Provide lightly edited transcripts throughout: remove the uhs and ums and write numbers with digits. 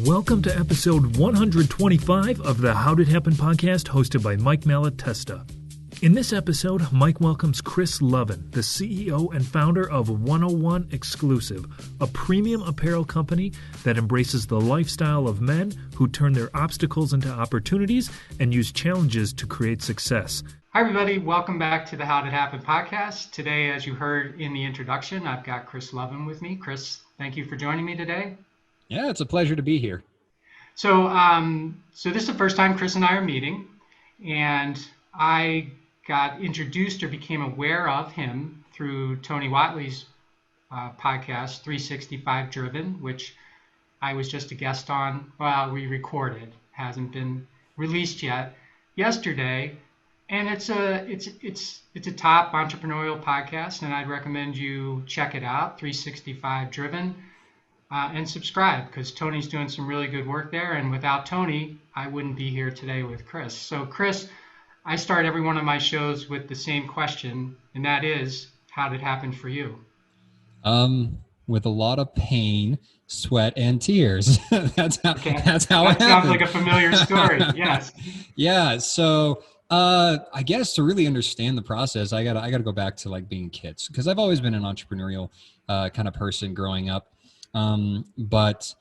Welcome to episode 125 of the How Did Happen podcast, hosted by Mike Malatesta. In this episode, Mike welcomes Kris Lovin, the CEO and founder of 101 Exclusive, a premium apparel company that embraces the lifestyle of men who turn their obstacles into opportunities and use challenges to create success. Hi, everybody. Welcome back to the How Did Happen podcast. Today, as you heard in the introduction, I've got Kris Lovin with me. Kris, thank you for joining me today. Yeah, it's a pleasure to be here. So this is the first time Kris and I are meeting, and I got introduced or became aware of him through Tony Watley's podcast, 365 Driven, which I was just a guest on. Well, we recorded, hasn't been released yet, yesterday. And it's a top entrepreneurial podcast, and I'd recommend you check it out, 365 Driven, and subscribe, because Tony's doing some really good work there. And without Tony, I wouldn't be here today with Kris. So Kris, I start every one of my shows with the same question, and that is, how did it happen for you? With a lot of pain, sweat, and tears. That's how it happened. Sounds like a familiar story. Yes. Yeah. So I guess to really understand the process, I gotta go back to like being kids, because I've always been an entrepreneurial kind of person growing up. But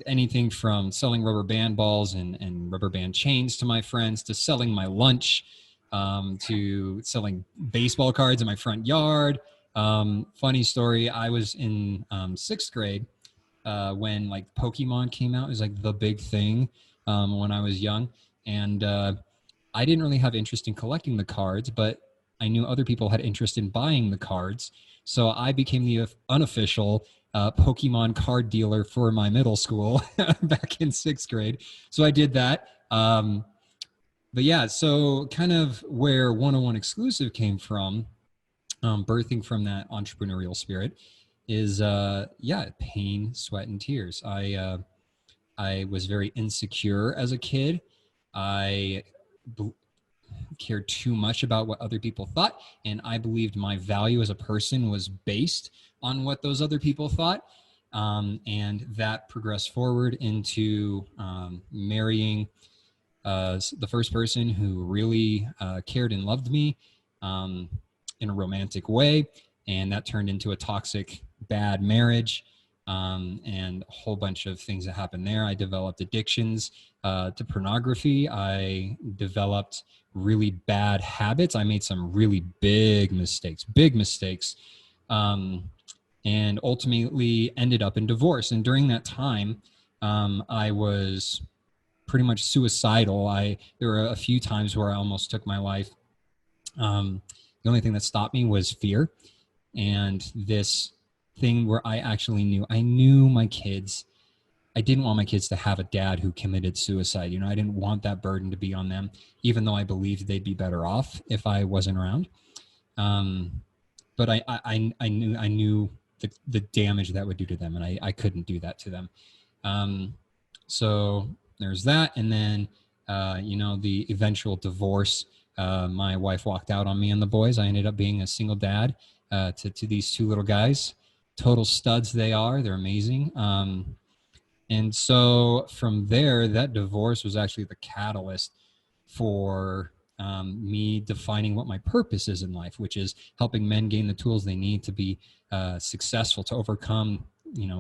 anything from selling rubber band balls and rubber band chains to my friends, to selling my lunch, to selling baseball cards in my front yard. Funny story, I was in sixth grade when like Pokemon came out. It was like the big thing when I was young. And I didn't really have interest in collecting the cards, but I knew other people had interest in buying the cards. So I became the unofficial Pokemon card dealer for my middle school back in sixth grade. So I did that. But yeah, so kind of where 101 Exclusive came from, birthing from that entrepreneurial spirit, is pain, sweat, and tears. I was very insecure as a kid. I cared too much about what other people thought, and I believed my value as a person was based on what those other people thought, and that progressed forward into marrying the first person who really cared and loved me in a romantic way, and that turned into a toxic, bad marriage, and a whole bunch of things that happened there. I developed addictions to pornography. I developed really bad habits. I made some really big mistakes, and ultimately ended up in divorce. And during that time, I was pretty much suicidal. There were a few times where I almost took my life. The only thing that stopped me was fear, and this thing where I knew my kids. I didn't want my kids to have a dad who committed suicide. I didn't want that burden to be on them, even though I believed they'd be better off if I wasn't around. But I knew the damage that would do to them, and I couldn't do that to them. So there's that. And then, the eventual divorce, my wife walked out on me and the boys. I ended up being a single dad to these two little guys. Total studs they are. They're amazing. And so from there, that divorce was actually the catalyst for me defining what my purpose is in life, which is helping men gain the tools they need to be successful, to overcome,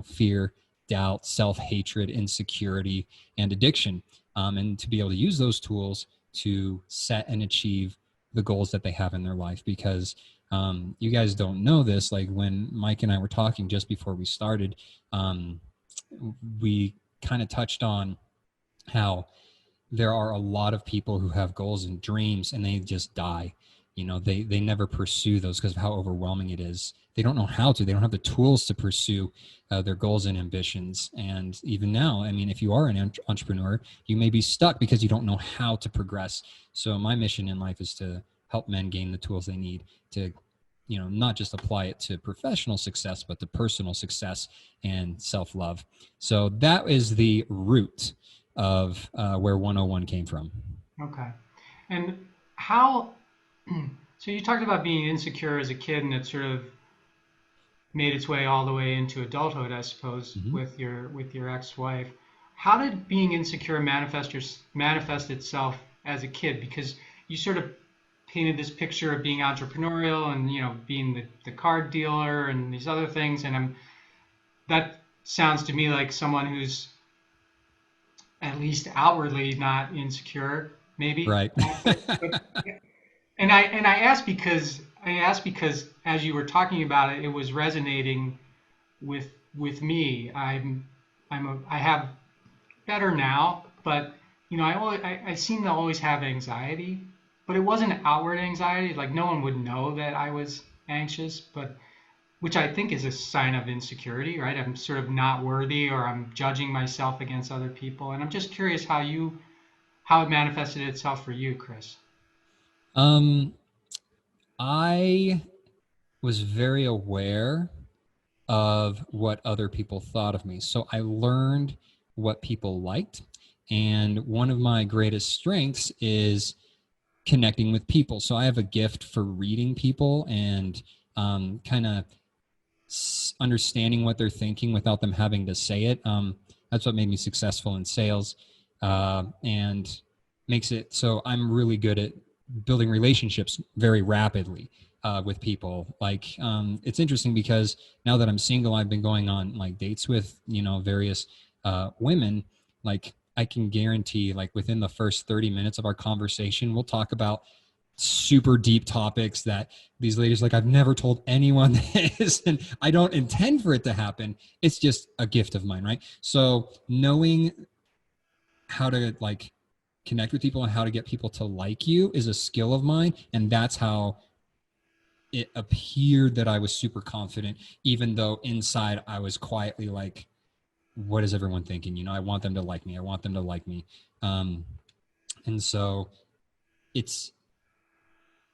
fear, doubt, self-hatred, insecurity, and addiction, and to be able to use those tools to set and achieve the goals that they have in their life. Because you guys don't know this, like when Mike and I were talking just before we started, we kind of touched on how there are a lot of people who have goals and dreams and they just die. They never pursue those because of how overwhelming it is. They don't know how to. They don't have the tools to pursue their goals and ambitions. And even now, if you are an entrepreneur, you may be stuck because you don't know how to progress. So my mission in life is to help men gain the tools they need to, not just apply it to professional success, but to personal success and self-love. So that is the root of where 101 came from. Okay. And how, so you talked about being insecure as a kid, and it sort of made its way all the way into adulthood, I suppose, with your ex-wife. how did being insecure manifest itself as a kid? Because you sort of painted this picture of being entrepreneurial and, being the card dealer and these other things. And that sounds to me like someone who's at least outwardly not insecure, maybe. Right. And I asked because as you were talking about it, it was resonating with me. I have better now, but I seem to always have anxiety, but it wasn't outward anxiety. Like no one would know that I was anxious, but which I think is a sign of insecurity, right? I'm sort of not worthy, or I'm judging myself against other people. And I'm just curious how it manifested itself for you, Kris. I was very aware of what other people thought of me. So I learned what people liked. And one of my greatest strengths is connecting with people. So I have a gift for reading people and kind of understanding what they're thinking without them having to say it. That's what made me successful in sales and makes it so I'm really good at building relationships very rapidly with people. Like it's interesting because now that I'm single, I've been going on like dates with, various women. Like I can guarantee like within the first 30 minutes of our conversation, we'll talk about super deep topics that these ladies like, I've never told anyone this and I don't intend for it to happen. It's just a gift of mine, right? So knowing how to like connect with people and how to get people to like you is a skill of mine. And that's how it appeared that I was super confident, even though inside I was quietly like, what is everyone thinking? I want them to like me. I want them to like me. And so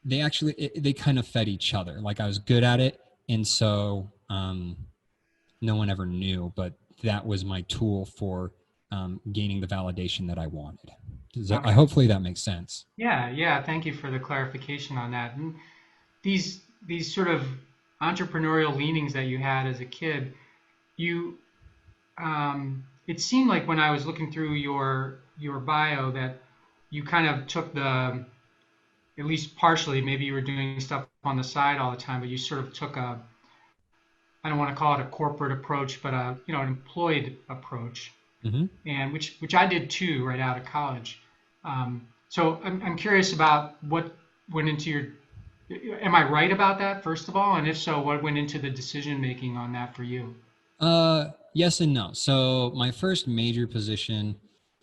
they kind of fed each other. Like I was good at it. And so no one ever knew, but that was my tool for gaining the validation that I wanted. Okay. Hopefully that makes sense. Yeah. Thank you for the clarification on that. And these sort of entrepreneurial leanings that you had as a kid, it seemed like when I was looking through your bio that you kind of took at least partially, maybe you were doing stuff on the side all the time, but you sort of took I don't want to call it a corporate approach, but an employed approach, Mm-hmm. and which I did too right out of college. So I'm curious about what went into your. Am I right about that, first of all? And if so, what went into the decision making on that for you? Yes and no. So my first major position,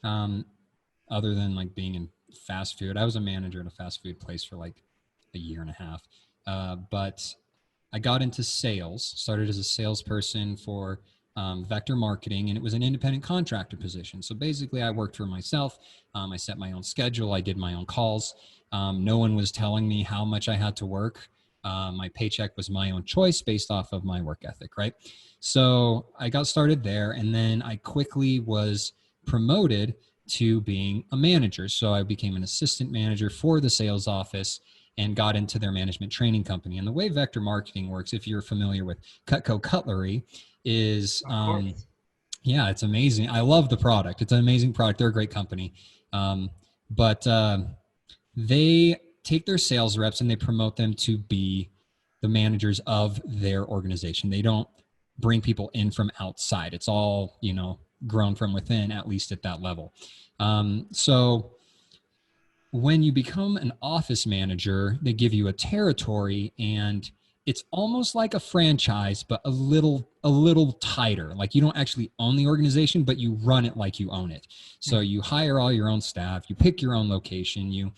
other than like being in fast food, I was a manager at a fast food place for like a year and a half. But I got into sales, started as a salesperson for vector marketing, and it was an independent contractor position. So basically I worked for myself. I set my own schedule. I did my own calls. No one was telling me how much I had to work. My paycheck was my own choice based off of my work ethic, right? So I got started there, and then I quickly was promoted to being a manager. So I became an assistant manager for the sales office and got into their management training company. And the way vector marketing works, if you're familiar with Cutco Cutlery, is it's amazing. I love the product. It's an amazing product. They're a great company. But they take their sales reps and they promote them to be the managers of their organization. They don't bring people in from outside. It's all, grown from within, at least at that level. So when you become an office manager, they give you a territory, and it's almost like a franchise, but a little tighter. Like you don't actually own the organization, but you run it like you own it. So you hire all your own staff, you pick your own location, you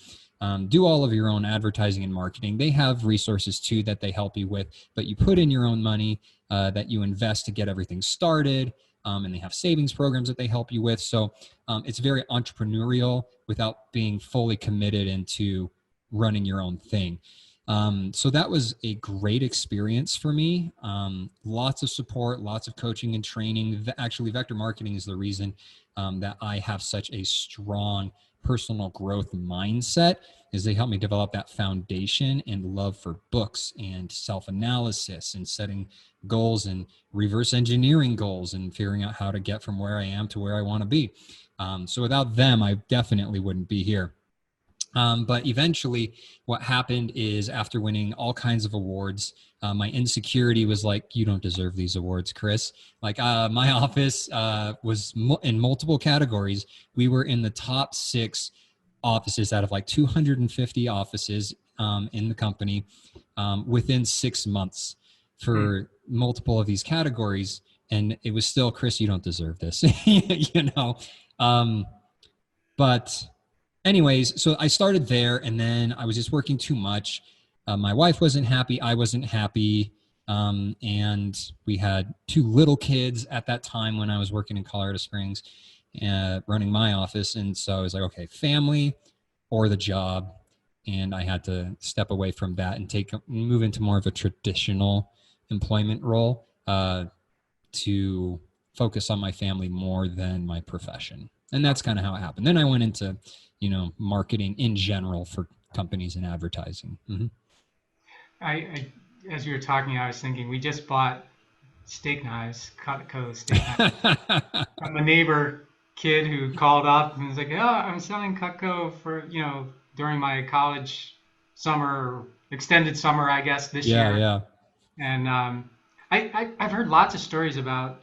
do all of your own advertising and marketing. They have resources too that they help you with, but you put in your own money that you invest to get everything started. And they have savings programs that they help you with. So it's very entrepreneurial without being fully committed into running your own thing. So that was a great experience for me. Lots of support, lots of coaching and training. Actually, vector marketing is the reason that I have such a strong personal growth mindset, is they help me develop that foundation and love for books and self-analysis and setting goals and reverse engineering goals and figuring out how to get from where I am to where I want to be. So without them, I definitely wouldn't be here. But eventually what happened is, after winning all kinds of awards, my insecurity was like, you don't deserve these awards, Kris. Like my office was in multiple categories. We were in the top 6 offices out of like 250 offices in the company within 6 months for multiple of these categories. And it was still, Kris, you don't deserve this, but anyways, so I started there, and then I was just working too much. My wife wasn't happy. I wasn't happy. And we had 2 little kids at that time when I was working in Colorado Springs, running my office. And so I was like, okay, family or the job. And I had to step away from that and move into more of a traditional employment role to focus on my family more than my profession. And that's kind of how it happened. Then I went into, marketing in general for companies and advertising. Mm-hmm. I, as you were talking, I was thinking we just bought steak knives, Cutco steak knives, from a neighbor kid who called up and was like, "Oh, I'm selling Cutco for during my college summer, extended summer, I guess this year." Yeah. And I've heard lots of stories about.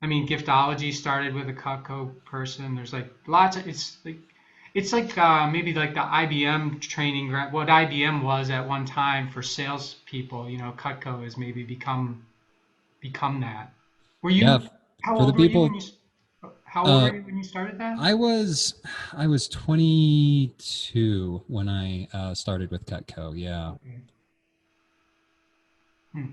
I mean, giftology started with a Cutco person. There's like lots of it's like maybe like the IBM training grant. What IBM was at one time for salespeople, Cutco has maybe become that. Were you? Yeah. How For the old were you people, when you? How old were you when you started that? I was 22 when I started with Cutco. Yeah. Okay.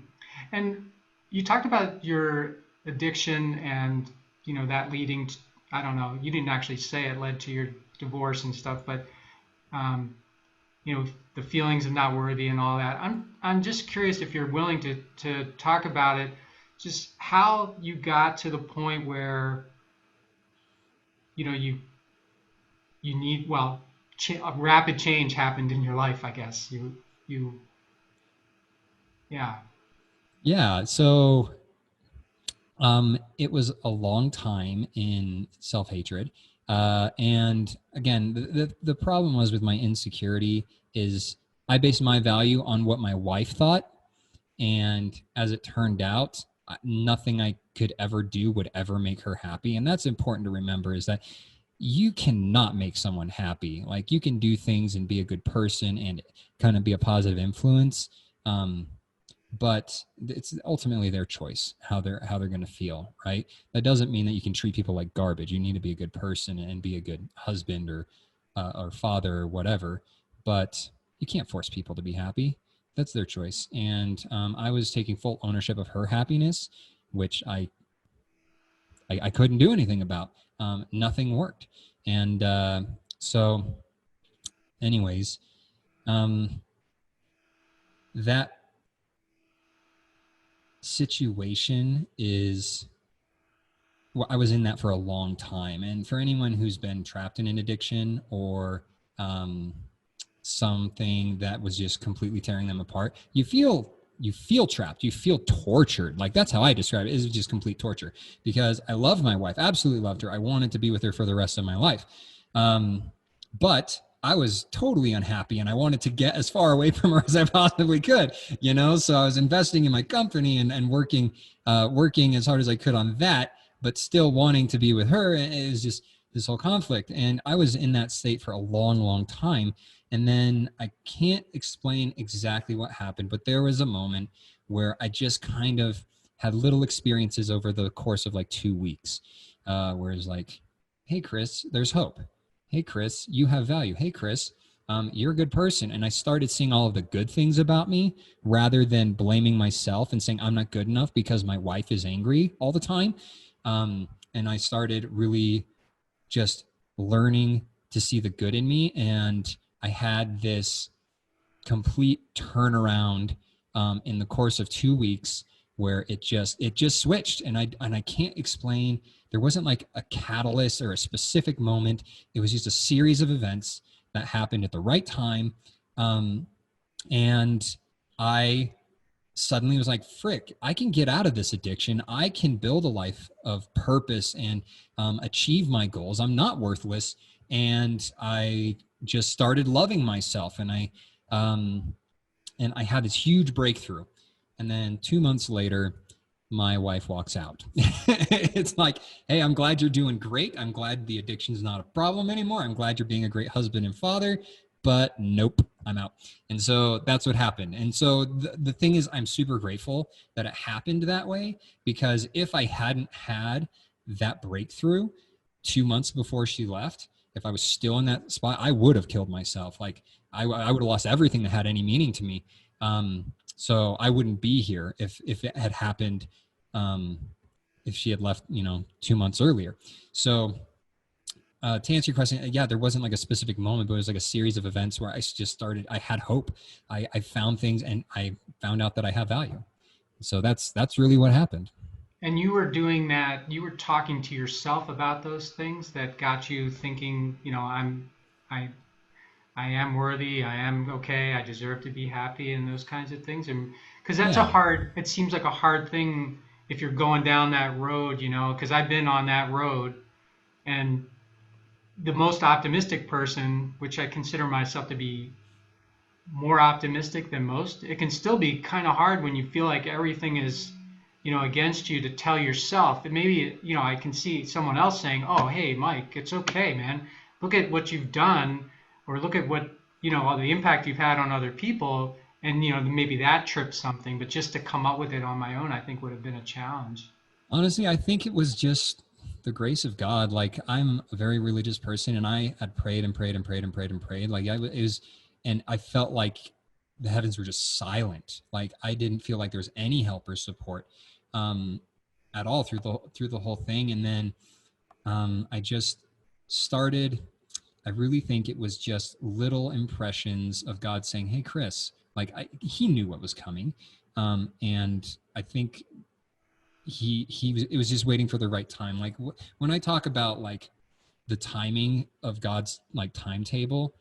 And you talked about your addiction and that leading to, I don't know, you didn't actually say it led to your divorce and stuff, but um, the feelings of not worthy and all that. I'm just curious if you're willing to talk about it, just how you got to the point where you need, well, a rapid change happened in your life, I guess. Yeah. Yeah. So it was a long time in self-hatred. And again, the problem was with my insecurity is I based my value on what my wife thought. And as it turned out, nothing I could ever do would ever make her happy. And that's important to remember, is that you cannot make someone happy. Like, you can do things and be a good person and kind of be a positive influence. But it's ultimately their choice how they're going to feel, right? That doesn't mean that you can treat people like garbage. You need to be a good person and be a good husband or father or whatever, but you can't force people to be happy. That's their choice. And I was taking full ownership of her happiness, which I couldn't do anything about. Nothing worked. And so anyways, that situation is, well, I was in that for a long time. And for anyone who's been trapped in an addiction or something that was just completely tearing them apart, you feel trapped, you feel tortured. Like, that's how I describe it. It was just complete torture, because I loved my wife, absolutely loved her. I wanted to be with her for the rest of my life. But I was totally unhappy and I wanted to get as far away from her as I possibly could, so I was investing in my company and working as hard as I could on that, but still wanting to be with her. It was just this whole conflict. And I was in that state for a long, long time. And then I can't explain exactly what happened, but there was a moment where I just kind of had little experiences over the course of like 2 weeks, where it's like, hey, Kris, there's hope. Hey, Kris, you have value. Hey, Kris, you're a good person. And I started seeing all of the good things about me rather than blaming myself and saying I'm not good enough because my wife is angry all the time. And I started really just learning to see the good in me. And I had this complete turnaround in the course of 2 weeks, where it just switched, and I can't explain. There wasn't like a catalyst or a specific moment. It was just a series of events that happened at the right time, and I suddenly was like, frick, I can get out of this addiction. I can build a life of purpose and achieve my goals. I'm not worthless. And I just started loving myself, and I had this huge breakthrough. And then 2 months later, my wife walks out. It's like, hey, I'm glad you're doing great. I'm glad the addiction's not a problem anymore. I'm glad you're being a great husband and father, but nope, I'm out. And so that's what happened. And so the thing is, I'm super grateful that it happened that way, because if I hadn't had that breakthrough 2 months before she left, if I was still in that spot, I would have killed myself. Like I would have lost everything that had any meaning to me. So I wouldn't be here if it had happened, if she had left, 2 months earlier. So to answer your question, yeah, there wasn't like a specific moment, but it was like a series of events where I just started, I had hope. I found things, and I found out that I have value. So that's really what happened. And you were doing that, you were talking to yourself about those things that got you thinking, I am worthy, I am okay, I deserve to be happy, and those kinds of things. And because that's it seems like a hard thing if you're going down that road, because I've been on that road, and the most optimistic person, which I consider myself to be more optimistic than most, it can still be kind of hard when you feel like everything is, against you, to tell yourself. And maybe, I can see someone else saying, oh, hey, Mike, it's okay, man. Look at what you've done, or look at what, all the impact you've had on other people. And, maybe that tripped something, but just to come up with it on my own, I think would have been a challenge. Honestly, I think it was just the grace of God. Like, I'm a very religious person, and I had prayed and prayed and prayed and prayed and prayed. Like and I felt like the heavens were just silent. Like I didn't feel like there was any help or support at all through the whole thing. And then I just started, I really think it was just little impressions of God saying, hey, Kris, like he knew what was coming. And I think it was just waiting for the right time. Like when I talk about like the timing of God's like timetable,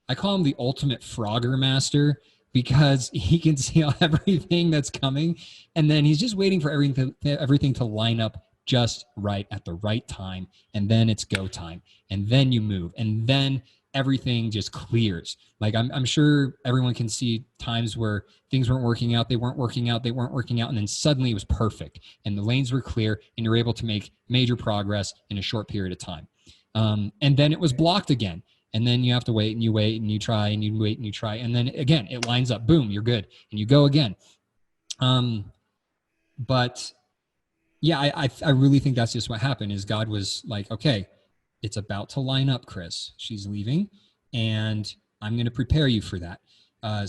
I call him the ultimate Frogger master, because he can see everything that's coming, and then he's just waiting for everything to line up just right at the right time, and then it's go time, and then you move, and then everything just clears. Like I'm sure everyone can see times where things weren't working out, and then suddenly it was perfect, and the lanes were clear, and you're able to make major progress in a short period of time. And then it was blocked again. And then you have to wait, and you try, and you wait, and you try. And then again, it lines up, boom, you're good. And you go again. But yeah, I really think that's just what happened, is God was like, okay, it's about to line up, Kris. She's leaving, and I'm going to prepare you for that.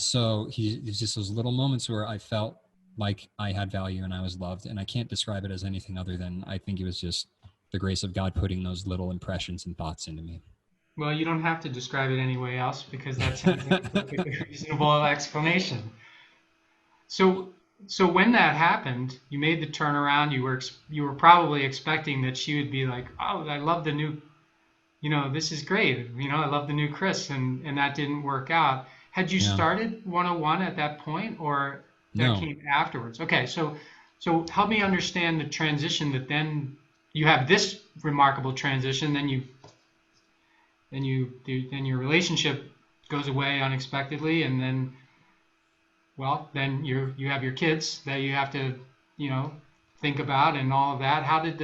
So it's just those little moments where I felt like I had value and I was loved. And I can't describe it as anything other than, I think it was just the grace of God putting those little impressions and thoughts into me. Well, you don't have to describe it any way else, because that sounds like a reasonable explanation. So when that happened, you made the turnaround. You were probably expecting that she would be like, oh, I love the new, this is great. I love the new Kris, and that didn't work out. Had you started 101 at that point, or that came afterwards? Okay, so help me understand the transition, that then you have this remarkable transition, then your relationship goes away unexpectedly, and then you have your kids that you have to think about, and all of that. How did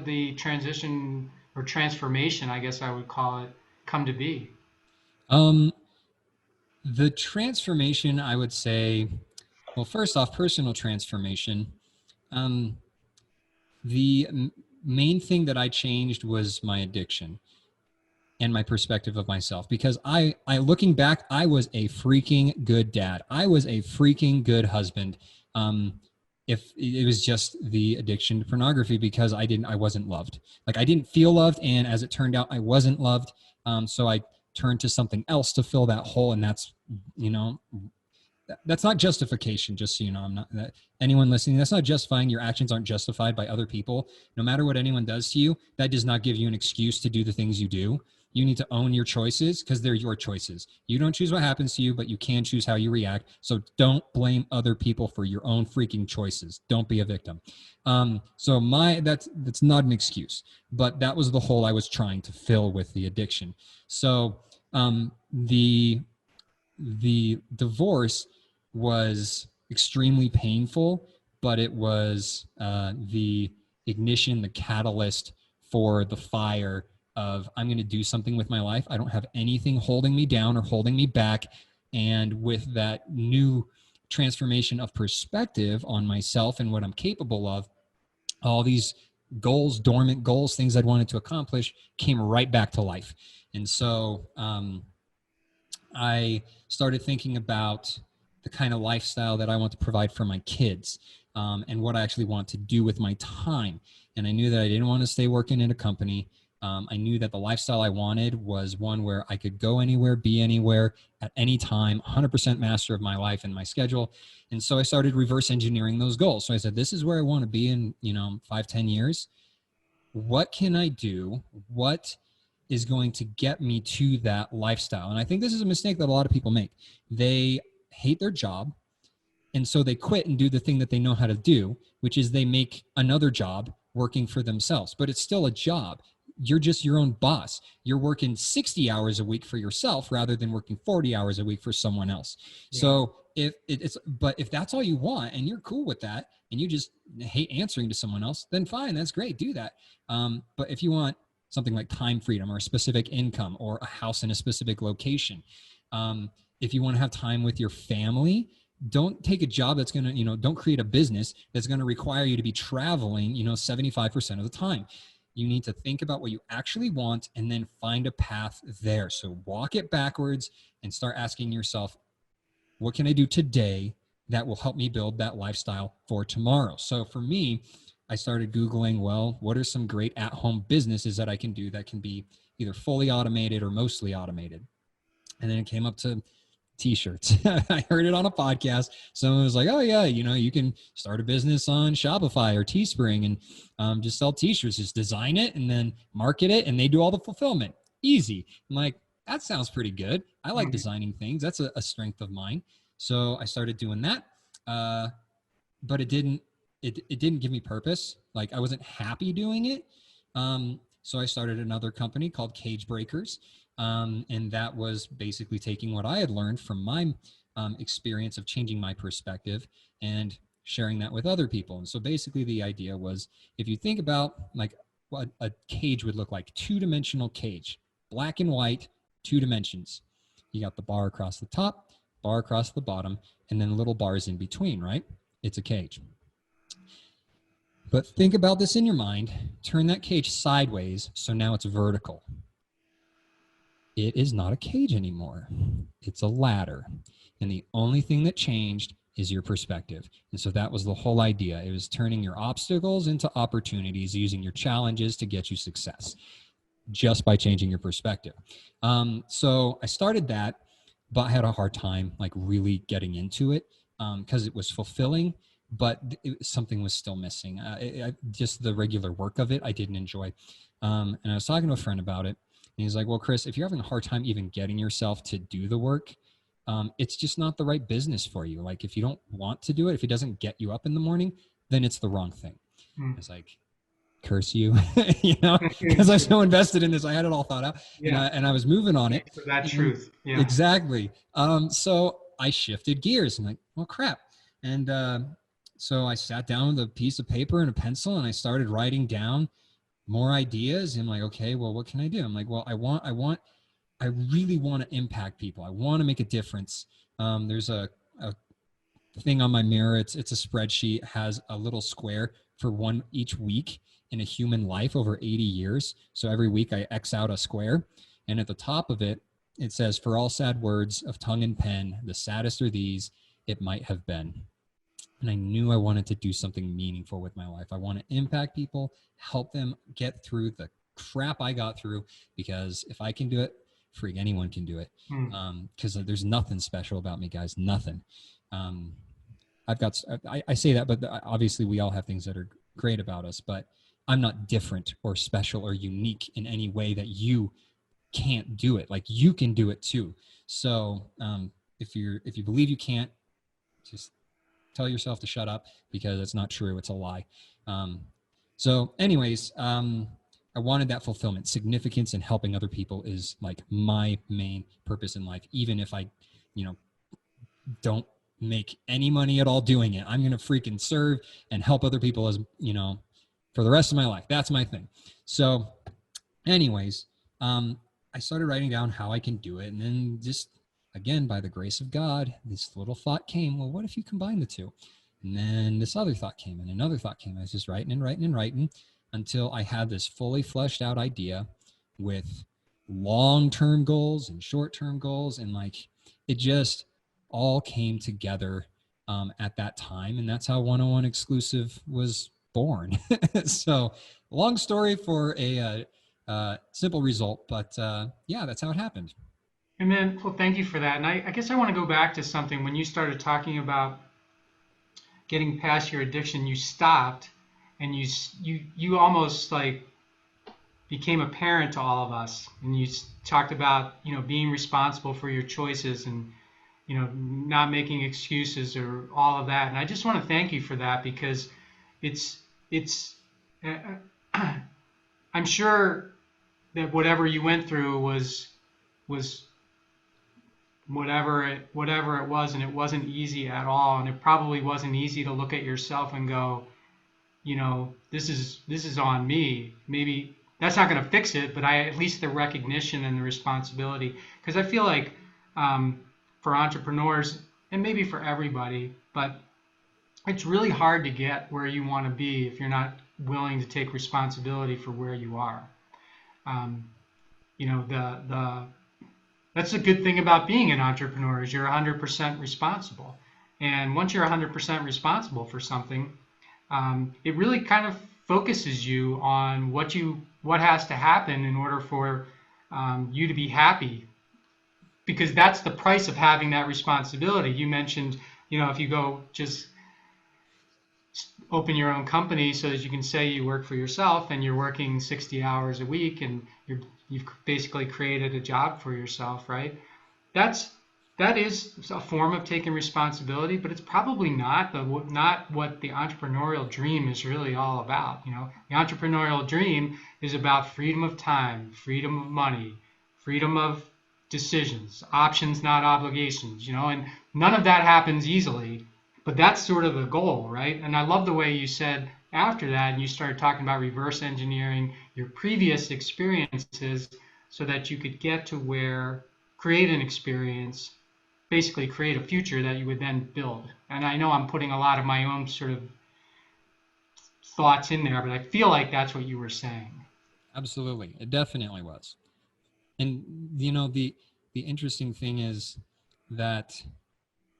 the transition, or transformation, I guess I would call it, come to be? The transformation, I would say, well, first off, personal transformation. The main thing that I changed was my addiction and my perspective of myself, because I looking back, I was a freaking good dad. I was a freaking good husband. If it was just the addiction to pornography, because I wasn't loved. Like I didn't feel loved. And as it turned out, I wasn't loved. So I turn to something else to fill that hole. And that's, that's not justification, just so you know. I'm not that anyone listening, that's not justifying. Your actions aren't justified by other people. No matter what anyone does to you, that does not give you an excuse to do the things you do. You need to own your choices because they're your choices. You don't choose what happens to you, but you can choose how you react. So don't blame other people for your own freaking choices. Don't be a victim. So that's not an excuse, but that was the hole I was trying to fill with the addiction. So the divorce was extremely painful, but it was the ignition, the catalyst for the fire of, I'm going to do something with my life. I don't have anything holding me down or holding me back. And with that new transformation of perspective on myself and what I'm capable of, all these goals, dormant goals, things I'd wanted to accomplish came right back to life. And so I started thinking about the kind of lifestyle that I want to provide for my kids, and what I actually want to do with my time. And I knew that I didn't want to stay working in a company. I knew that the lifestyle I wanted was one where I could go anywhere, be anywhere at any time, 100% master of my life and my schedule. And so I started reverse engineering those goals. So I said, this is where I want to be in, 5-10 years. What can I do? What is going to get me to that lifestyle? And I think this is a mistake that a lot of people make. They hate their job, and so they quit and do the thing that they know how to do, which is they make another job working for themselves. But it's still a job. You're just your own boss. You're working 60 hours a week for yourself rather than working 40 hours a week for someone else. Yeah. So if that's all you want and you're cool with that and you just hate answering to someone else, then fine, that's great. Do that. But if you want something like time freedom or a specific income or a house in a specific location, if you want to have time with your family, don't take a job that's going to, don't create a business that's going to require you to be traveling, 75% of the time. You need to think about what you actually want and then find a path there. So walk it backwards and start asking yourself, what can I do today that will help me build that lifestyle for tomorrow? So for me, I started Googling, what are some great at-home businesses that I can do that can be either fully automated or mostly automated? And then it came up to t-shirts. I heard it on a podcast. Someone was like, oh yeah, you can start a business on Shopify or Teespring and just sell t-shirts, just design it and then market it. And they do all the fulfillment. Easy. I'm like, that sounds pretty good. I like designing things. That's a strength of mine. So I started doing that. But it didn't give me purpose. Like I wasn't happy doing it. So I started another company called Cage Breakers. And that was basically taking what I had learned from my experience of changing my perspective and sharing that with other people. And so basically the idea was, if you think about like what a cage would look like, 2-dimensional cage, black and white, 2 dimensions. You got the bar across the top, bar across the bottom, and then little bars in between, right? It's a cage. But think about this in your mind. Turn that cage sideways, so now it's vertical. It is not a cage anymore. It's a ladder. And the only thing that changed is your perspective. And so that was the whole idea. It was turning your obstacles into opportunities, using your challenges to get you success, just by changing your perspective. So I started that, but I had a hard time like really getting into it because it was fulfilling, but something was still missing. Just the regular work of it, I didn't enjoy. And I was talking to a friend about it. And he's like, well, Kris, if you're having a hard time even getting yourself to do the work, it's just not the right business for you. Like if you don't want to do it, if it doesn't get you up in the morning, then it's the wrong thing. It's like, curse you, because I'm so invested in this. I had it all thought out and I was moving on it. For that truth. Yeah. Exactly. So I shifted gears and like, well, crap. And so I sat down with a piece of paper and a pencil and I started writing down more ideas. And I'm like, okay, well, what can I do? I'm like, well, I really want to impact people. I want to make a difference. There's a thing on my mirror. It's a spreadsheet, has a little square for one each week in a human life over 80 years. So every week I X out a square. And at the top of it, it says, for all sad words of tongue and pen, the saddest are these, it might have been. And I knew I wanted to do something meaningful with my life. I want to impact people, help them get through the crap I got through, because if I can do it freak, anyone can do it. Because there's nothing special about me, guys. Nothing. I say that, but obviously we all have things that are great about us, but I'm not different or special or unique in any way that you can't do it. Like, you can do it too. So if you believe you can't, just tell yourself to shut up, because it's not true. It's a lie. So anyways, I wanted that fulfillment. Significance in helping other people is like my main purpose in life. Even if I, don't make any money at all doing it, I'm going to freaking serve and help other people as, for the rest of my life. That's my thing. So anyways, I started writing down how I can do it. And then just, again, by the grace of God, this little thought came, well, what if you combine the two? And then this other thought came, and another thought came. I was just writing until I had this fully fleshed out idea with long-term goals and short-term goals. And like, it just all came together at that time. And that's how 101 Exclusive was born. So long story for a simple result, but yeah, that's how it happened. And then, well, thank you for that. And I guess I want to go back to something. When you started talking about getting past your addiction, you stopped, and you almost like became a parent to all of us. And you talked about, being responsible for your choices, and, not making excuses or all of that. And I just want to thank you for that, because it's I'm sure that whatever you went through was whatever it was, and it wasn't easy at all. And it probably wasn't easy to look at yourself and go, this is on me. Maybe that's not going to fix it, but at least the recognition and the responsibility. Because I feel like for entrepreneurs, and maybe for everybody, but it's really hard to get where you want to be if you're not willing to take responsibility for where you are. That's a good thing about being an entrepreneur, is you're 100% responsible. And once you're 100% responsible for something, it really kind of focuses you on what has to happen in order for you to be happy, because that's the price of having that responsibility. You mentioned, if you go just open your own company so that you can say you work for yourself, and you're working 60 hours a week, and you've basically created a job for yourself, right? That is a form of taking responsibility, but it's probably not what the entrepreneurial dream is really all about. The entrepreneurial dream is about freedom of time, freedom of money, freedom of decisions, options, not obligations, and none of that happens easily, but that's sort of the goal, right? And I love the way you said after that, and you started talking about reverse engineering your previous experiences so that you could get to create an experience, basically create a future that you would then build. And I know I'm putting a lot of my own sort of thoughts in there, but I feel like that's what you were saying. Absolutely. It definitely was. And, the interesting thing is that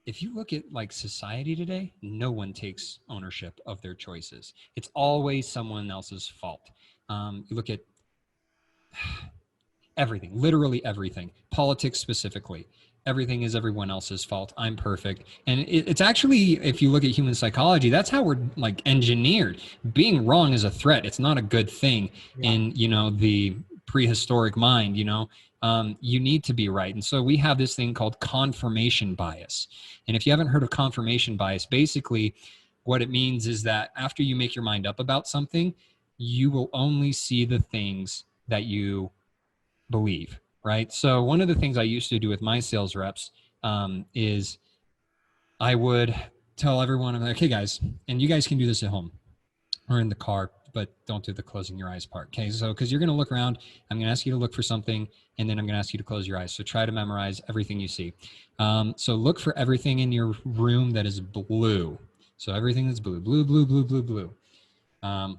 if you look at like society today, no one takes ownership of their choices. It's always someone else's fault. You look at everything, literally everything, politics specifically. Everything is everyone else's fault. I'm perfect. And it's actually, if you look at human psychology, that's how we're like engineered. Being wrong is a threat. It's not a good thing. Yeah. In, the prehistoric mind, you need to be right. And so we have this thing called confirmation bias. And if you haven't heard of confirmation bias, basically what it means is that after you make your mind up about something, you will only see the things that you believe, right? So one of the things I used to do with my sales reps is I would tell everyone, I'm like, okay, guys, and you guys can do this at home or in the car, but don't do the closing your eyes part. Okay. So, cause you're going to look around, I'm going to ask you to look for something, and then I'm going to ask you to close your eyes. So try to memorize everything you see. So look for everything in your room that is blue. So everything that's blue, blue, blue, blue, blue, blue.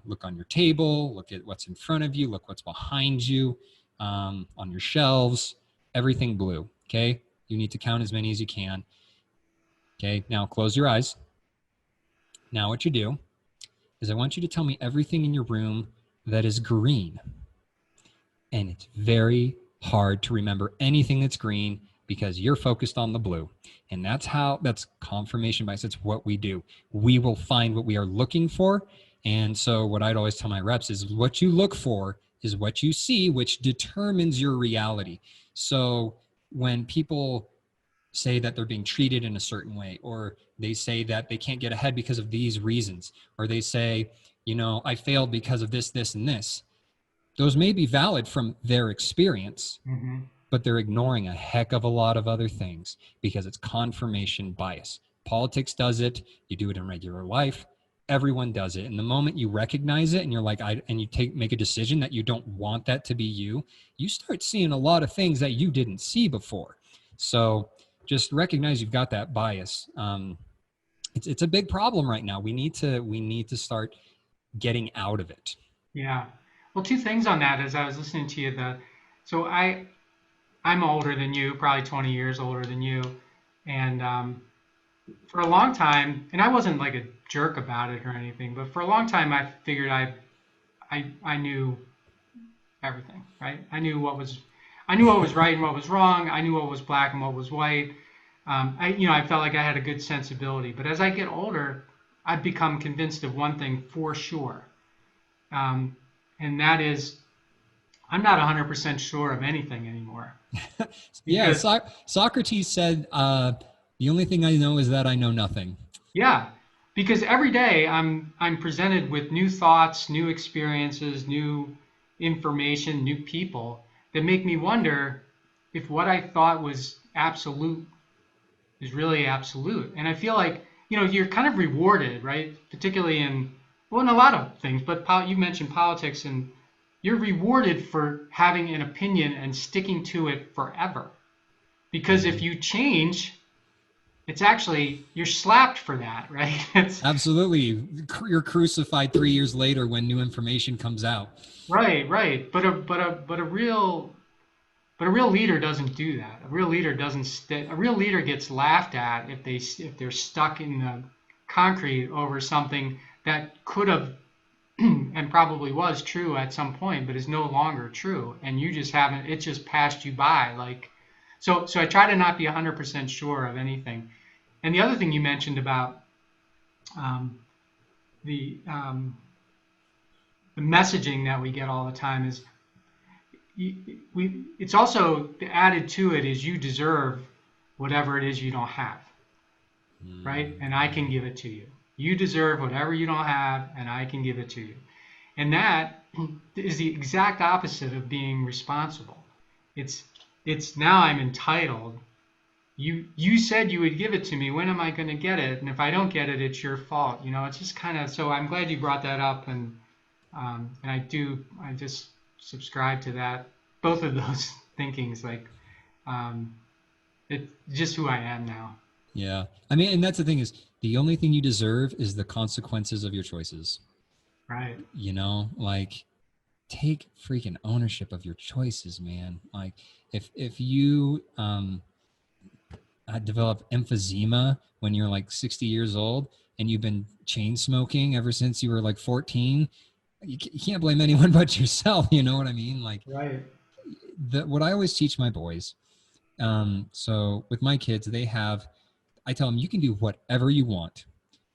Look on your table, look at what's in front of you, look what's behind you, on your shelves, everything blue. Okay. You need to count as many as you can. Okay. Now close your eyes. Now what you do is I want you to tell me everything in your room that is green. And it's very, hard to remember anything that's green because you're focused on the blue. And that's confirmation bias. It's what we do. We will find what we are looking for. And so what I'd always tell my reps is what you look for is what you see, which determines your reality. So when people say that they're being treated in a certain way, or they say that they can't get ahead because of these reasons, or they say, I failed because of this, this, and this. Those may be valid from their experience, but they're ignoring a heck of a lot of other things because it's confirmation bias. Politics does it. You do it in regular life. Everyone does it. And the moment you recognize it and you're like, and you make a decision that you don't want that to be you, you start seeing a lot of things that you didn't see before. So just recognize you've got that bias. It's a big problem right now. We need to start getting out of it. Yeah. Well, two things on that as I was listening to you. So I'm older than you, probably 20 years older than you. And for a long time, and I wasn't like a jerk about it or anything, but for a long time I figured I knew everything, right? I knew what was right and what was wrong. I knew what was black and what was white. I felt like I had a good sensibility. But as I get older, I've become convinced of one thing for sure. And that is, I'm not 100% sure of anything anymore. Yeah, Socrates said, the only thing I know is that I know nothing. Yeah, because every day I'm presented with new thoughts, new experiences, new information, new people that make me wonder if what I thought was absolute is really absolute. And I feel like, you're kind of rewarded, right? Particularly in a lot of things, but you mentioned politics, and you're rewarded for having an opinion and sticking to it forever. Because if you change, it's actually, you're slapped for that, right? Absolutely. You're crucified 3 years later when new information comes out. Right. But a real leader doesn't do that. A real leader a real leader gets laughed at if they're stuck in the concrete over something that could have and probably was true at some point, but is no longer true, and you just haven't. It just passed you by. So I try to not be 100% sure of anything. And the other thing you mentioned about the messaging that we get all the time is it's also added to it is you deserve whatever it is you don't have, right? And I can give it to you. You deserve whatever you don't have, and I can give it to you. And that is the exact opposite of being responsible. It's now I'm entitled. You said you would give it to me. When am I going to get it? And if I don't get it, it's your fault. It's just kind of, so I'm glad you brought that up, and I just subscribe to that. Both of those thinkings, it's just who I am now. Yeah. I mean, and that's the thing is the only thing you deserve is the consequences of your choices. Right. Take freaking ownership of your choices, man. Like if you develop emphysema when you're like 60 years old and you've been chain smoking ever since you were like 14, you can't blame anyone but yourself. You know what I mean? Right. What I always teach my boys. So with my kids, I tell them you can do whatever you want.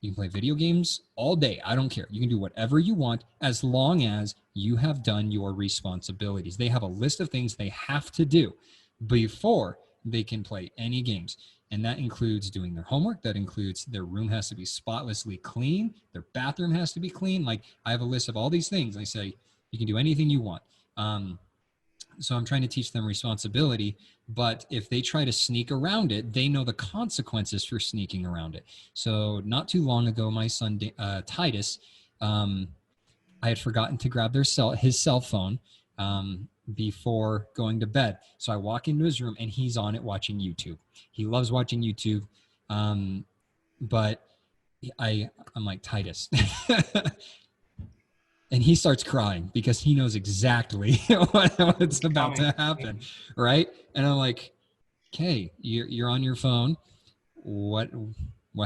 You can play video games all day. I don't care. You can do whatever you want as long as you have done your responsibilities. They have a list of things they have to do before they can play any games. And that includes doing their homework. That includes their room has to be spotlessly clean. Their bathroom has to be clean. I have a list of all these things. I say, you can do anything you want. So I'm trying to teach them responsibility, but if they try to sneak around it, they know the consequences for sneaking around it. So not too long ago, my son, Titus, I had forgotten to grab his cell phone before going to bed. So I walk into his room and he's on it watching YouTube. He loves watching YouTube. But I'm like, Titus. And he starts crying because he knows exactly what's about to happen, right? And I'm like, okay, you're on your phone. What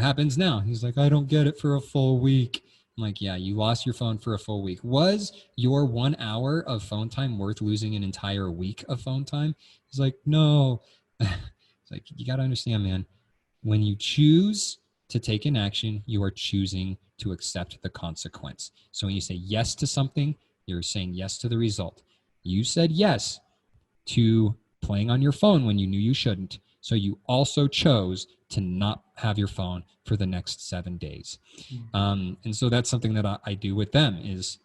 happens now? He's like, I don't get it for a full week. I'm like, yeah, you lost your phone for a full week. Was your 1 hour of phone time worth losing an entire week of phone time? He's like, no. It's like, you got to understand, man, when you choose to take an action, you are choosing to accept the consequence. So when you say yes to something, you're saying yes to the result. You said yes to playing on your phone when you knew you shouldn't. So you also chose to not have your phone for the next 7 days. And so that's something that I do with them is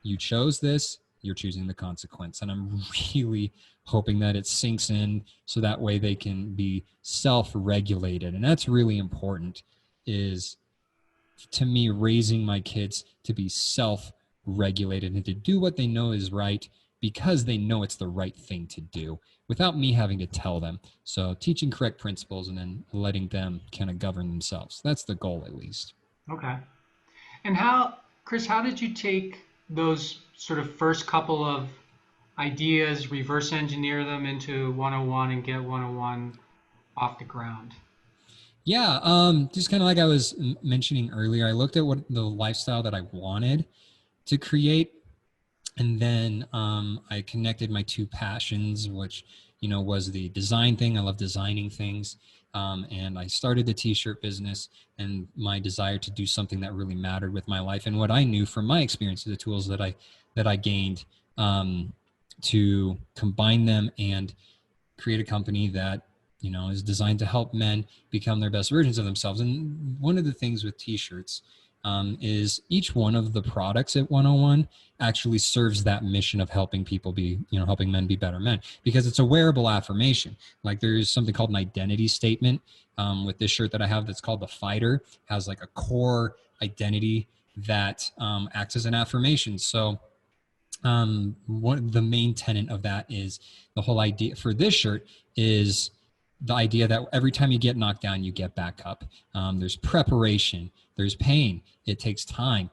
you chose this, you're choosing the consequence. And I'm really hoping that it sinks in so that way they can be self-regulated. And that's really important, is to me raising my kids to be self-regulated and to do what they know is right because they know it's the right thing to do without me having to tell them. So teaching correct principles and then letting them kind of govern themselves. That's the goal, at least. Okay. And Kris, how did you take those sort of first couple of ideas, reverse engineer them into 101 and get 101 off the ground? Yeah, just kind of like I was mentioning earlier, I looked at what the lifestyle that I wanted to create, and then I connected my two passions, which, you know, was the design thing. I love designing things. And I started the t-shirt business and my desire to do something that really mattered with my life. And what I knew from my experience, the tools that I gained to combine them and create a company that, you know, is designed to help men become their best versions of themselves. And one of the things with t-shirts is each one of the products at 101 actually serves that mission of helping people be, you know, helping men be better men, because it's a wearable affirmation. Like there's something called an identity statement with this shirt that I have that's called the Fighter, has like a core identity that acts as an affirmation. So one the main tenet of that is the whole idea for this shirt is the idea that every time you get knocked down, you get back up. There's preparation, there's pain, it takes time.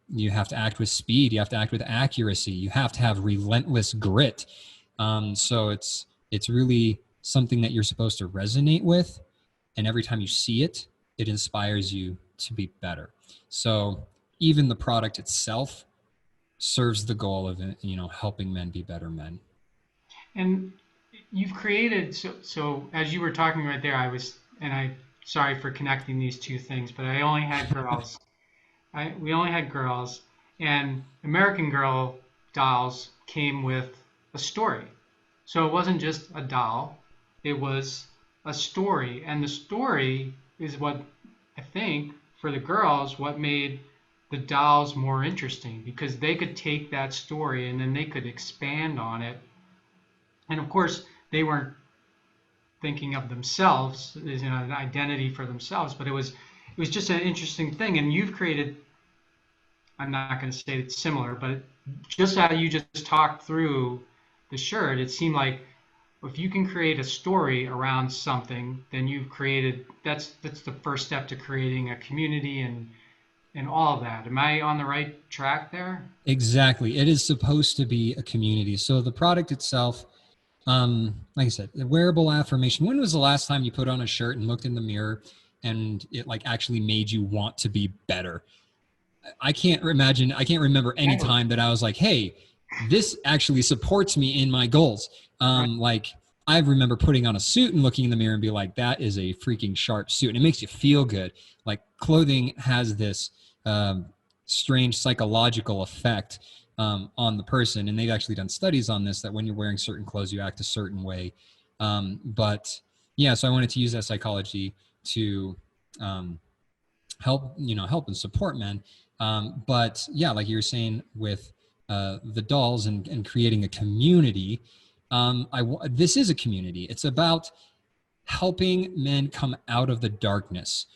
You have to act with speed, you have to act with accuracy, you have to have relentless grit. So it's really something that you're supposed to resonate with. And every time you see it, it inspires you to be better. So even the product itself serves the goal of, you know, helping men be better men. And you've created, so as you were talking right there, sorry for connecting these two things, but I only had girls. We only had girls, and American Girl dolls came with a story. So it wasn't just a doll, it was a story. And the story is what I think for the girls, what made the dolls more interesting, because they could take that story and then they could expand on it. And of course, they weren't thinking of themselves as, you know, an identity for themselves, but it was just an interesting thing. And you've created, I'm not going to say it's similar, but just how you just talked through the shirt, it seemed like if you can create a story around something, then you've created, that's the first step to creating a community and all of that. Am I on the right track there? Exactly. It is supposed to be a community. So the product itself, like I said, the wearable affirmation. When was the last time you put on a shirt and looked in the mirror and it like actually made you want to be better? I can't remember any time that I was like, hey, this actually supports me in my goals. Like I remember putting on a suit and looking in the mirror and be like, that is a freaking sharp suit. And it makes you feel good. Like clothing has this strange psychological effect on the person. And they've actually done studies on this, that when you're wearing certain clothes, you act a certain way. But yeah, so I wanted to use that psychology to help and support men. But yeah, like you were saying with the dolls and creating a community, this is a community. It's about helping men come out of the darkness.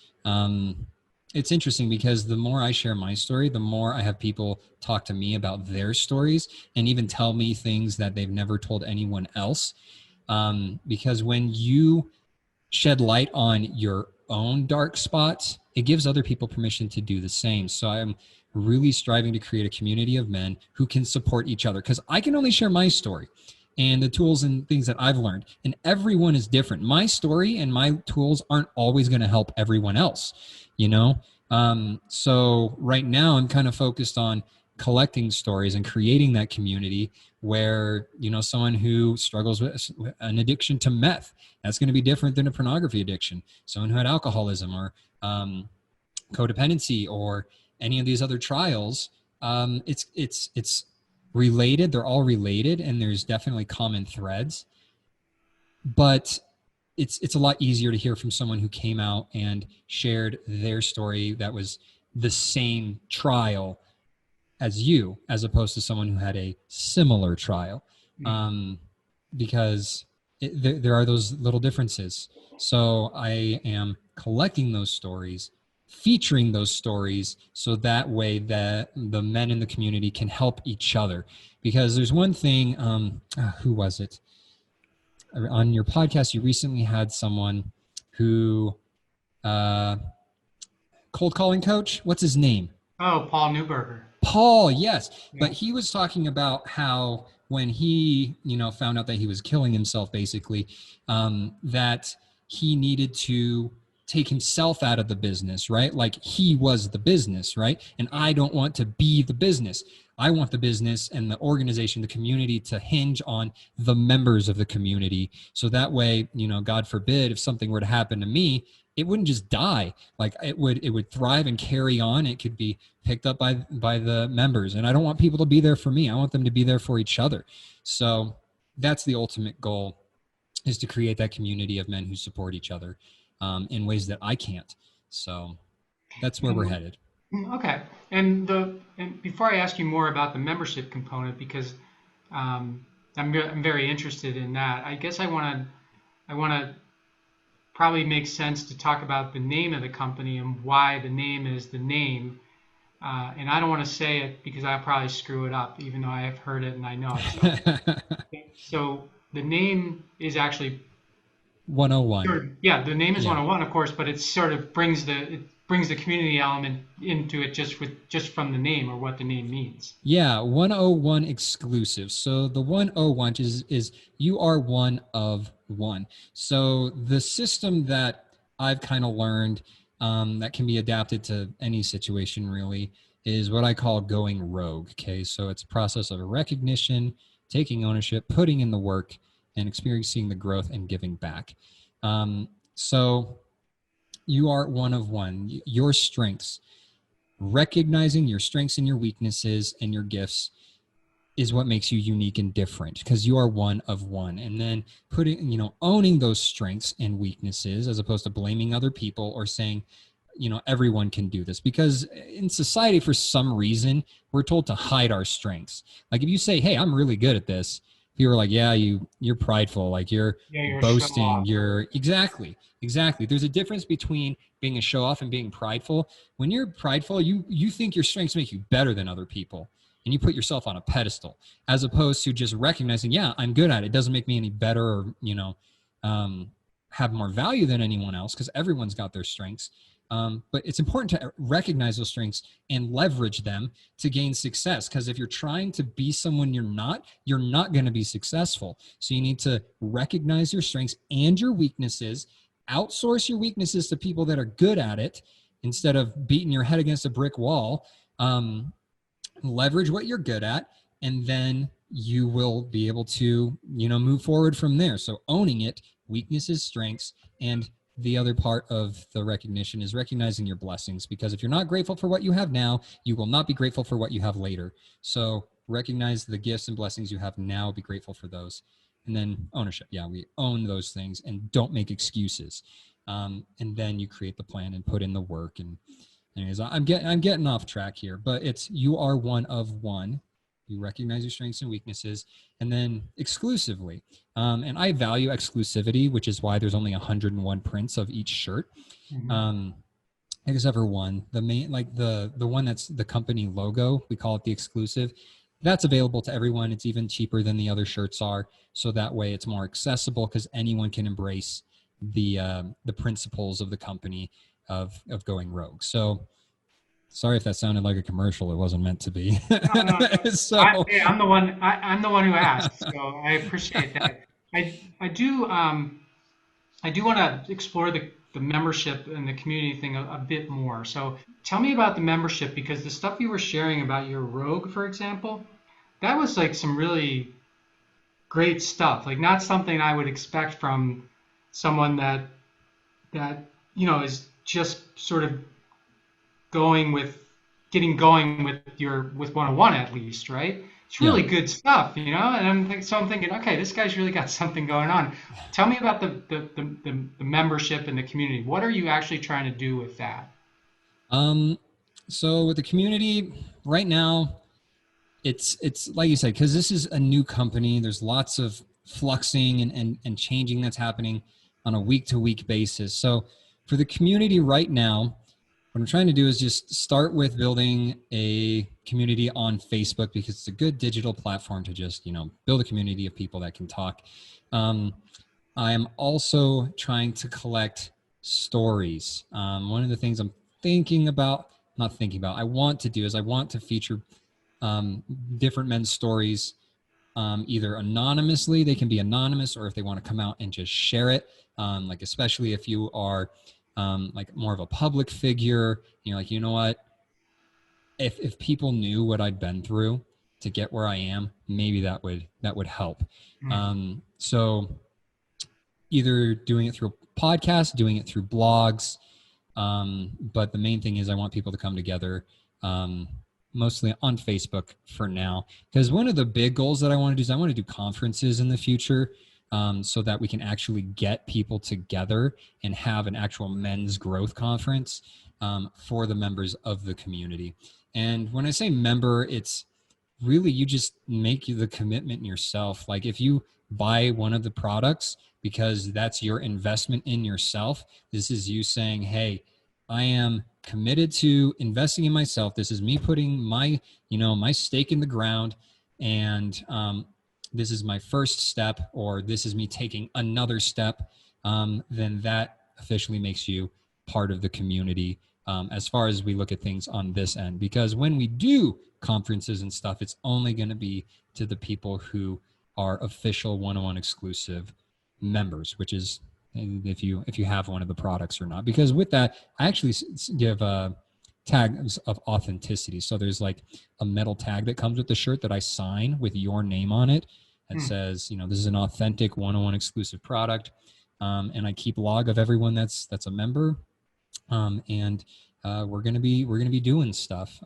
It's interesting because the more I share my story, the more I have people talk to me about their stories and even tell me things that they've never told anyone else. Because when you shed light on your own dark spots, it gives other people permission to do the same. So I'm really striving to create a community of men who can support each other, because I can only share my story and the tools and things that I've learned, and everyone is different. My story and my tools aren't always going to help everyone else. You know, So right now I'm kind of focused on collecting stories and creating that community where, someone who struggles with an addiction to meth, that's going to be different than a pornography addiction. Someone who had alcoholism or codependency or any of these other trials, it's related. They're all related, and there's definitely common threads, but it's a lot easier to hear from someone who came out and shared their story that was the same trial as you, as opposed to someone who had a similar trial, because there are those little differences. So I am collecting those stories, featuring those stories, so that way that the men in the community can help each other. Because there's one thing, who was it? On your podcast, you recently had someone who, cold calling coach, what's his name? Oh, Paul Newberger. Paul, yes. Yeah. But he was talking about how when he, found out that he was killing himself, basically, that he needed to take himself out of the business, right? Like he was the business, right? And I don't want to be the business. I want the business and the organization, the community to hinge on the members of the community. So that way, God forbid, if something were to happen to me, it wouldn't just die. Like it would thrive and carry on. It could be picked up by the members. And I don't want people to be there for me. I want them to be there for each other. So that's the ultimate goal, is to create that community of men who support each other in ways that I can't. So that's where we're headed. Okay. And before I ask you more about the membership component, because I'm very interested in that, I guess I want to probably make sense to talk about the name of the company and why the name is the name. And I don't want to say it because I'll probably screw it up, even though I have heard it and I know it. So the name is actually 101. Yeah, the name is 101, of course, but it sort of brings the community element into it just from the name, or what the name means. Yeah, 101 exclusive. So the 101 is you are one of one. So the system that I've kind of learned that can be adapted to any situation really is what I call going rogue. Okay, so it's a process of recognition, taking ownership, putting in the work, and experiencing the growth and giving back. So you are one of one. Your strengths, recognizing your strengths and your weaknesses and your gifts is what makes you unique and different, because you are one of one. And then owning those strengths and weaknesses, as opposed to blaming other people or saying, everyone can do this. Because in society, for some reason, we're told to hide our strengths. Like if you say, hey, I'm really good at this, people are like, yeah, you're prideful. Like you're boasting. You're exactly. There's a difference between being a show off and being prideful. When you're prideful, you think your strengths make you better than other people, and you put yourself on a pedestal, as opposed to just recognizing, yeah, I'm good at it. It doesn't make me any better or, have more value than anyone else, because everyone's got their strengths. But it's important to recognize those strengths and leverage them to gain success. Because if you're trying to be someone you're not going to be successful. So you need to recognize your strengths and your weaknesses, outsource your weaknesses to people that are good at it instead of beating your head against a brick wall. Leverage what you're good at, and then you will be able to, move forward from there. So owning it, weaknesses, strengths, and the other part of the recognition is recognizing your blessings, because if you're not grateful for what you have now, you will not be grateful for what you have later. So recognize the gifts and blessings you have now, be grateful for those. And then ownership. Yeah, we own those things and don't make excuses. And then you create the plan and put in the work. And anyways, I'm getting off track here, but it's you are one of one. You recognize your strengths and weaknesses, and then exclusively. And I value exclusivity, which is why there's only 101 prints of each shirt. Mm-hmm. Except for one, the main, like the one that's the company logo, we call it the exclusive. That's available to everyone. It's even cheaper than the other shirts are. So that way it's more accessible, because anyone can embrace the principles of the company of going rogue. So sorry if that sounded like a commercial. It wasn't meant to be. No. So I'm the one. I'm the one who asked. So I appreciate that. I do want to explore the membership and the community thing a bit more. So tell me about the membership, because the stuff you were sharing about your Rogue, for example, that was like some really great stuff. Like not something I would expect from someone that is just sort of going with getting going with 101 at least, right? It's Yeah. really good stuff, and I'm thinking, okay, this guy's really got something going on. Tell me about the membership and the community. What are you actually trying to do with that? So with the community right now, it's like you said, because this is a new company. There's lots of fluxing and changing that's happening on a week to week basis. So for the community right now, what I'm trying to do is just start with building a community on Facebook, because it's a good digital platform to just, build a community of people that can talk. I am also trying to collect stories. One of the things I want to do is I want to feature different men's stories, either anonymously. They can be anonymous, or if they want to come out and just share it, like especially if you are like more of a public figure, like, you know what, if people knew what I'd been through to get where I am, maybe that would help. So either doing it through a podcast, doing it through blogs, but the main thing is I want people to come together, mostly on Facebook for now, because one of the big goals that I want to do is I want to do conferences in the future, so that we can actually get people together and have an actual men's growth conference for the members of the community. And when I say member, it's really, you just make the commitment yourself. Like if you buy one of the products, because that's your investment in yourself, this is you saying, hey, I am committed to investing in myself. This is me putting my stake in the ground, and this is my first step, or this is me taking another step, then that officially makes you part of the community, as far as we look at things on this end. Because when we do conferences and stuff, it's only going to be to the people who are official 101 exclusive members, which is if you have one of the products or not. Because with that, I actually give tags of authenticity. So there's like a metal tag that comes with the shirt that I sign with your name on it, that says, this is an authentic 101 exclusive product. And I keep log of everyone that's a member. And we're gonna be doing stuff.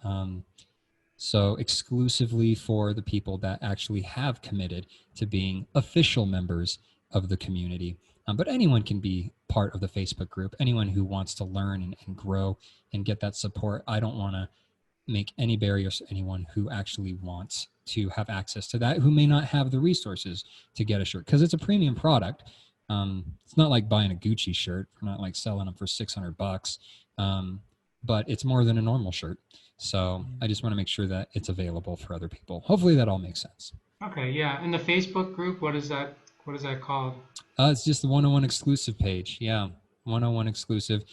So exclusively for the people that actually have committed to being official members of the community. But anyone can be part of the Facebook group. Anyone who wants to learn and grow and get that support. I don't want to make any barriers to anyone who actually wants to have access to that, who may not have the resources to get a shirt, because it's a premium product. It's not like buying a Gucci shirt. We're not like selling them for $600, but it's more than a normal shirt. So I just want to make sure that it's available for other people. Hopefully that all makes sense. Okay, yeah. And the Facebook group, what is that called? It's just the 101 exclusive page. Yeah, 101 exclusive.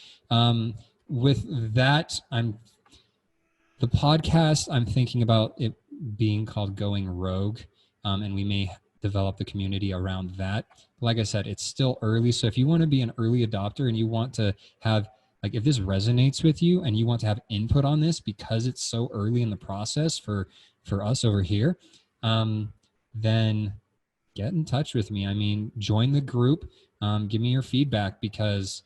With that, the podcast, I'm thinking about it being called Going Rogue, and we may develop the community around that. Like I said, it's still early. So if you want to be an early adopter and you want to have, like, if this resonates with you and you want to have input on this because it's so early in the process for us over here, then get in touch with me. I mean, join the group, give me your feedback, because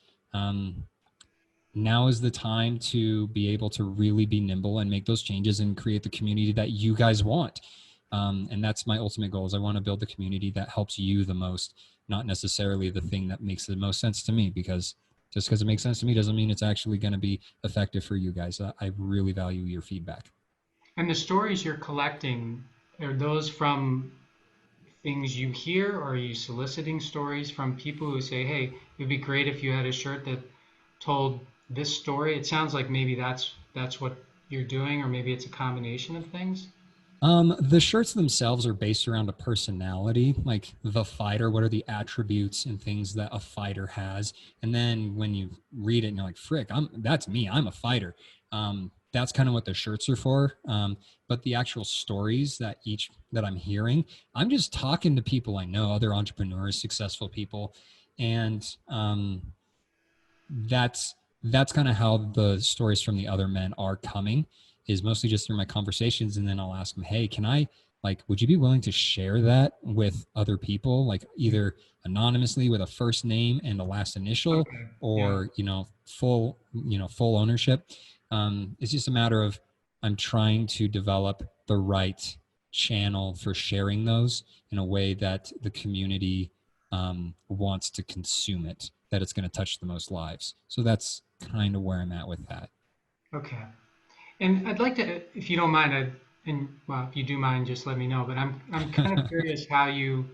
now is the time to be able to really be nimble and make those changes and create the community that you guys want. And that's my ultimate goal, is I want to build the community that helps you the most, not necessarily the thing that makes the most sense to me, because just because it makes sense to me doesn't mean it's actually going to be effective for you guys. I really value your feedback. And the stories you're collecting, are those from things you hear, or are you soliciting stories from people who say, hey, it'd be great if you had a shirt that told this story? It sounds like maybe that's what you're doing, or maybe it's a combination of things. The shirts themselves are based around a personality, like the fighter. What are the attributes and things that a fighter has? And then when you read it and you're like, frick, that's me. I'm a fighter. That's kind of what the shirts are for. But the actual stories that I'm hearing, I'm just talking to people I know, other entrepreneurs, successful people. And that's kind of how the stories from the other men are coming, is mostly just through my conversations. And then I'll ask them, hey, can I, like, would you be willing to share that with other people, like either anonymously with a first name and a last initial, Okay. Yeah. or full ownership. It's just a matter of, I'm trying to develop the right channel for sharing those in a way that the community wants to consume it, that it's going to touch the most lives. So that's kind of where I'm at with that. Okay. And I'd like to, if you don't mind, and well, if you do mind, just let me know. But I'm kind of curious how your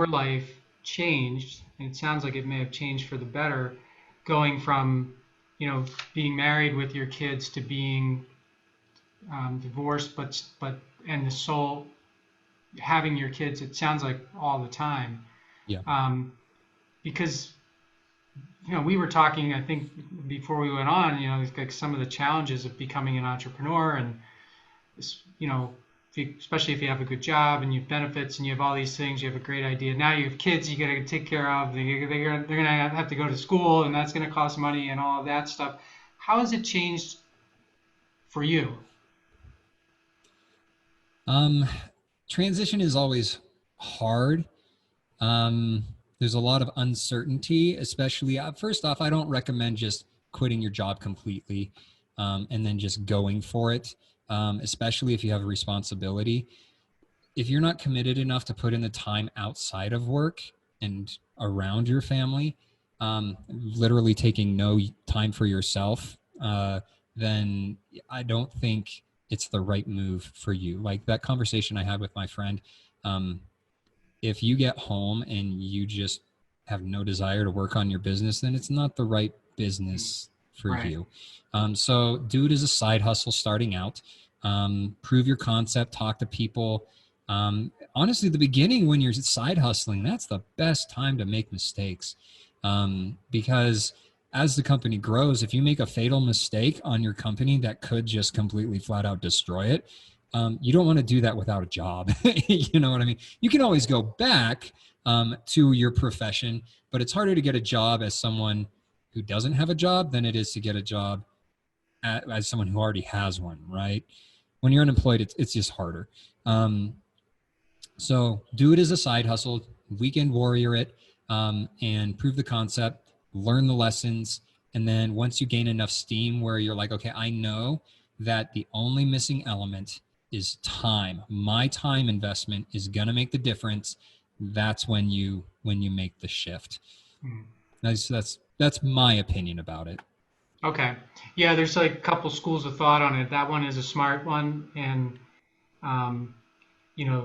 life changed, and it sounds like it may have changed for the better, going from, being married with your kids to being divorced, but and the sole having your kids. It sounds like all the time, Yeah. because we were talking, I think, before we went on, like some of the challenges of becoming an entrepreneur, and especially if you have a good job and you have benefits and you have all these things, you have a great idea. Now you have kids you got to take care of. They're going to have to go to school, and that's going to cost money and all of that stuff. How has it changed for you? Transition is always hard. There's a lot of uncertainty, especially first off, I don't recommend just quitting your job completely and then just going for it, especially if you have a responsibility. If you're not committed enough to put in the time outside of work and around your family, literally taking no time for yourself, then I don't think it's the right move for you. Like that conversation I had with my friend, if you get home and you just have no desire to work on your business, then it's not the right business for you. So do it as a side hustle starting out. Prove your concept, talk to people. Honestly, the beginning when you're side hustling, that's the best time to make mistakes. Because as the company grows, if you make a fatal mistake on your company that could just completely flat out destroy it, you don't want to do that without a job. You know what I mean? You can always go back to your profession, but it's harder to get a job as someone who doesn't have a job than it is to get a job as someone who already has one, right? When you're unemployed, it's just harder. So do it as a side hustle, weekend warrior it, and prove the concept, learn the lessons. And then once you gain enough steam where you're like, okay, I know that the only missing element is time. My time investment is going to make the difference. That's when you make the shift. That's my opinion about it. Okay. Yeah, there's like a couple schools of thought on it. That one is a smart one, and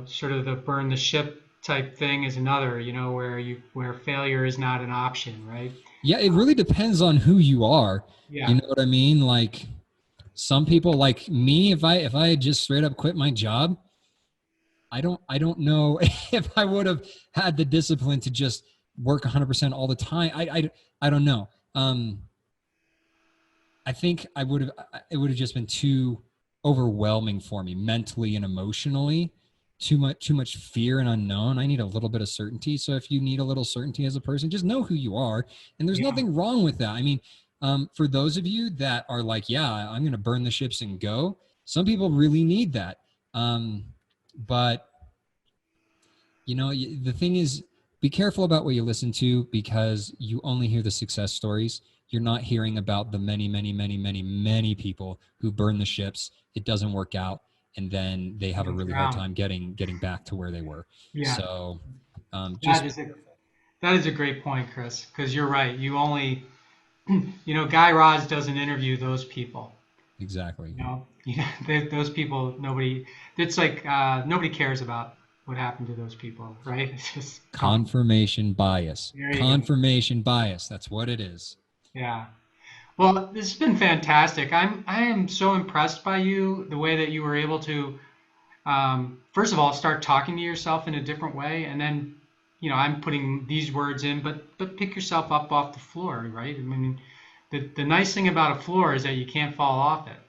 sort of the burn the ship type thing is another, where failure is not an option, right? Yeah, it really depends on who you are. Yeah. You know what I mean? Like some people, like me, if I had just straight up quit my job, I don't know if I would have had the discipline to just work 100% all the time. I don't know. I think it would have just been too overwhelming for me mentally and emotionally. Too much fear and unknown. I need a little bit of certainty. So if you need a little certainty as a person, just know who you are. And there's nothing wrong with that. I mean, for those of you that are like, yeah, I'm going to burn the ships and go. Some people really need that. But the thing is, be careful about what you listen to, because you only hear the success stories. You're not hearing about the many, many, many, many, many people who burn the ships. It doesn't work out, and then they have a really hard time getting back to where they were. Yeah. So that is a great point, Kris, because you're right. You only, Guy Raz doesn't interview those people. Exactly. Those people, nobody. It's like nobody cares about what happened to those people, right? It's just confirmation bias. Confirmation bias. That's what it is. Yeah. Well, this has been fantastic. I am so impressed by you, the way that you were able to, first of all, start talking to yourself in a different way, and then, I'm putting these words in, but pick yourself up off the floor, right? I mean, the nice thing about a floor is that you can't fall off it,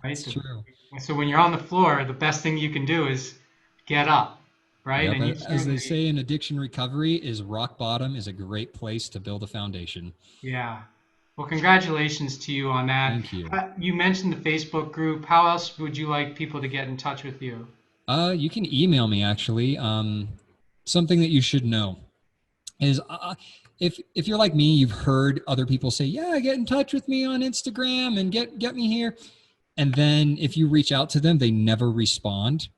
right? That's true. So when you're on the floor, the best thing you can do is get up, right? Yep. And you As they certainly, say in addiction recovery, is rock bottom is a great place to build a foundation. yeah. Well, congratulations to you on that. Thank you. You mentioned the Facebook group. How else would you like people to get in touch with you? You can email me actually. Something that you should know is if you're like me, you've heard other people say, yeah, get in touch with me on Instagram and get me here. And then if you reach out to them, they never respond.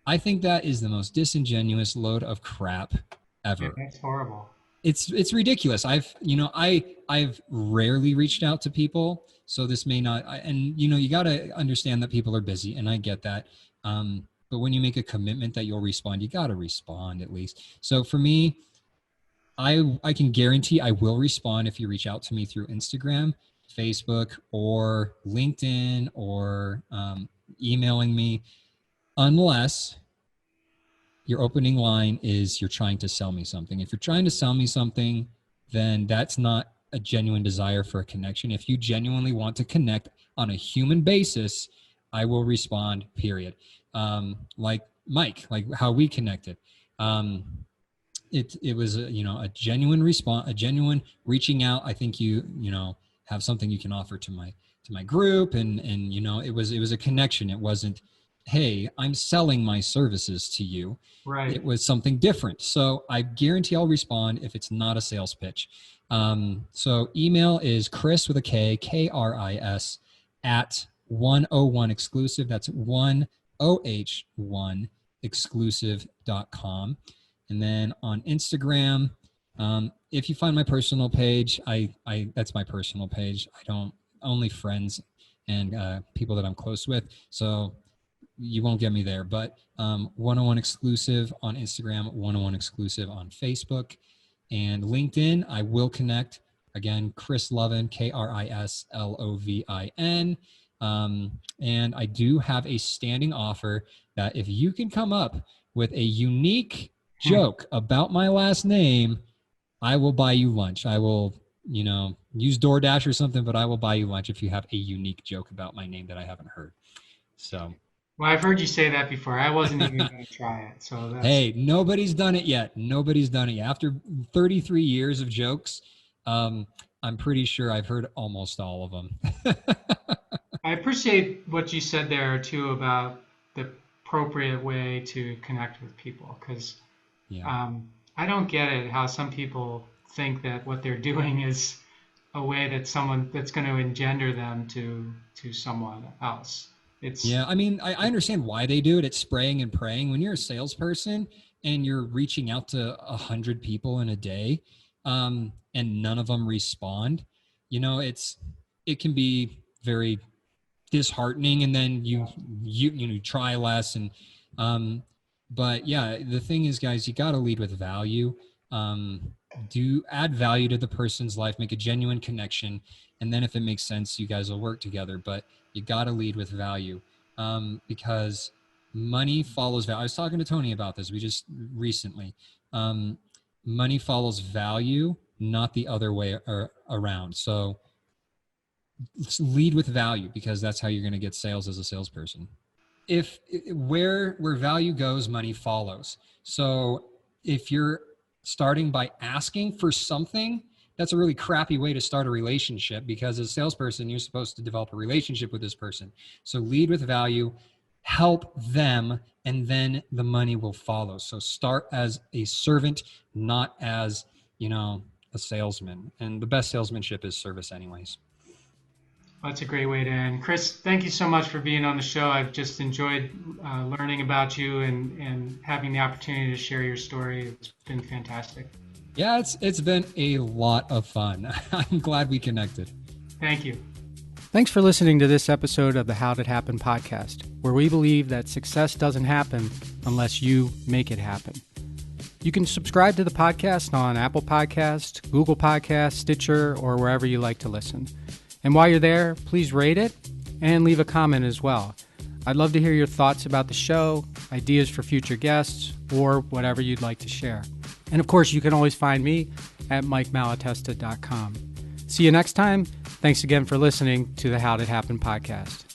I think that is the most disingenuous load of crap ever. Yeah, that's horrible. It's ridiculous. I've rarely reached out to people, so this may not, and you got to understand that people are busy, and I get that. But when you make a commitment that you'll respond, you got to respond at least. So for me, I can guarantee I will respond if you reach out to me through Instagram, Facebook, or LinkedIn, or emailing me, unless your opening line is you're trying to sell me something. If you're trying to sell me something, then that's not a genuine desire for a connection. If you genuinely want to connect on a human basis, I will respond, period. Like Mike, like how we connected. It was a genuine response, a genuine reaching out. I think you have something you can offer to my group, and it was a connection. It wasn't, hey, I'm selling my services to you. Right. It was something different. So I guarantee I'll respond if it's not a sales pitch. So email is Kris with a K, KRIS at 101 exclusive. That's 1OH1 exclusive.com. And then on Instagram, if you find my personal page, I that's my personal page. I don't, only friends and people that I'm close with. So you won't get me there, but 101 exclusive on Instagram, 101 exclusive on Facebook, and LinkedIn. I will connect again, Kris Lovin, KRISLOVIN. And I do have a standing offer that if you can come up with a unique joke about my last name, I will buy you lunch. I will, use DoorDash or something, but I will buy you lunch if you have a unique joke about my name that I haven't heard. So. Well, I've heard you say that before. I wasn't even going to try it. So that's... Hey, nobody's done it yet. Nobody's done it yet. After 33 years of jokes, I'm pretty sure I've heard almost all of them. I appreciate what you said there too about the appropriate way to connect with people, because I don't get it how some people think that what they're doing is a way that someone that's going to engender them to someone else. I mean, I understand why they do it. It's spraying and praying. When you're a salesperson and you're reaching out to 100 people in a day, and none of them respond, it can be very disheartening. And then you try less. And but yeah, the thing is, guys, you got to lead with value. Do add value to the person's life, make a genuine connection, and then if it makes sense, you guys will work together. But you got to lead with value, because money follows value. I was talking to Tony about this. We just recently, money follows value, not the other way around. So lead with value, because that's how you're going to get sales as a salesperson. If where value goes, money follows. So if you're starting by asking for something, that's a really crappy way to start a relationship, because as a salesperson, you're supposed to develop a relationship with this person. So lead with value, help them, and then the money will follow. So start as a servant, not as, a salesman. And the best salesmanship is service anyways. That's a great way to end. Kris, thank you so much for being on the show. I've just enjoyed learning about you and having the opportunity to share your story. It's been fantastic. Yeah, it's been a lot of fun. I'm glad we connected. Thank you. Thanks for listening to this episode of the How Did Happen podcast, where we believe that success doesn't happen unless you make it happen. You can subscribe to the podcast on Apple Podcasts, Google Podcasts, Stitcher, or wherever you like to listen. And while you're there, please rate it and leave a comment as well. I'd love to hear your thoughts about the show, ideas for future guests, or whatever you'd like to share. And of course, you can always find me at MikeMalatesta.com. See you next time. Thanks again for listening to the How Did Happen podcast.